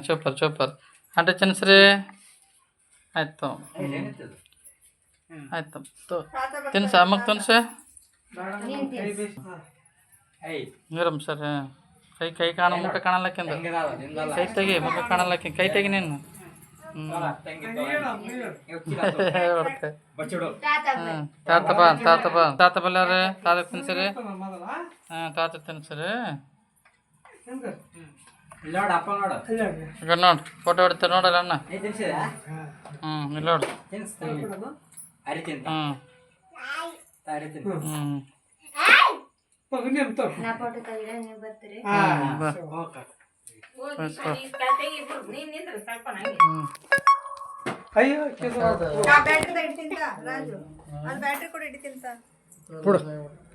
super super అంటే ತಿನ್ಸ್ರಿ ಆಯ್ತು ಆಯ್ತು ತಿನ್ಸ ಅಮ್ಮಗೆ ತಿನ್ಸ ನೀರಮ್ಮ ಸರ್ ಕೈ ಕೈ ಕಾಣ ಮುಖ ಕಾಣಲಕ್ಕಿಂದ ಕೈ ತೆಗಿ ಮುಖ ಕಾಣಲಕ್ಕಿ ಕೈ ತೆಗಿ ನೀನು ತಾತ ಬಾ ತಾತ ಬಾ ತಾತ ಬಲ್ಲಾರ ತಾತ ತಿನ್ಸರಿ ತಾತ ತಿನ್ಸರಿ ಈಗ ನೋಡು ಫೋಟೋ ಹೊಡಿತಾರೆ ನೋಡಲ್ಲ ಅಣ್ಣ ಇಲ್ಲಿ ನೋಡು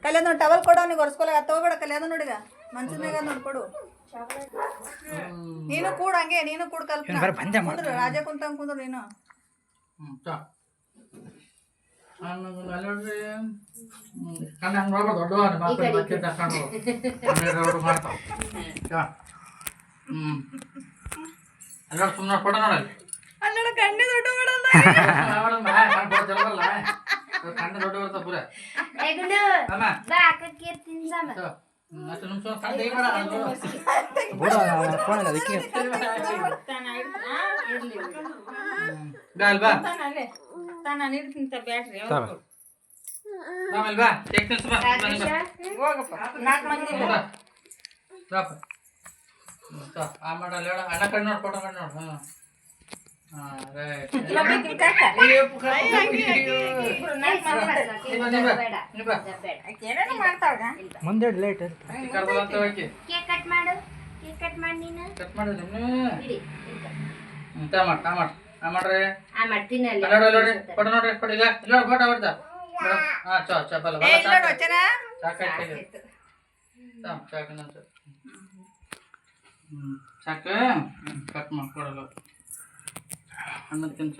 ಕಲ್ಯಾಣ ಟವಲ್ ಕೊಡು ಅವ್ನಿಗೆ ಒರೆಸ್ಕೊಳಗ ತಗೋಬೇಡ ಕಲ್ಯಾಣ ನೋಡಿಗ ಮಂಚದ ಮ್ಯಾಗ ನೋಡ್ಕೊಡು ನೀನು ಕೂಡ ಹಂಗೆ ನೀನು ಕೂಡ ಕುಂದ್ರು ರಾಜ ಕುಂತಂಗ್ ಕುಂದ್ರು ನೀನು ಸುಮ್ಮನೆ ಫೋಟೋ ನೋಡಲ್ಲ ಅಲ್ಲೋಡ ಕಣ್ಣೆ ದೊಡ್ಡ ಕಣ್ಣು ದೊಡ್ಡ ಬರ್ತಾವ ಪೂರ ಅಣ್ಣ ಕಣ್ಣು ನೋಡು ಫೋಟೋ ಕಣ್ಣು ನೋಡು ಮುಂದೆ ಲೇಟ್ ಫೋಟೋ ನೋಡ್ರಿ ಫೋಟೋ ಇಲ್ಲ ಇಲ್ಲ ಫೋಟೋ ಹೊಡ್ದ ಸಾಕು ಕಟ್ ಮಾಡ್ಕೊಡಲ್ಲ ಅಣ್ಣ ತಿನ್ಸ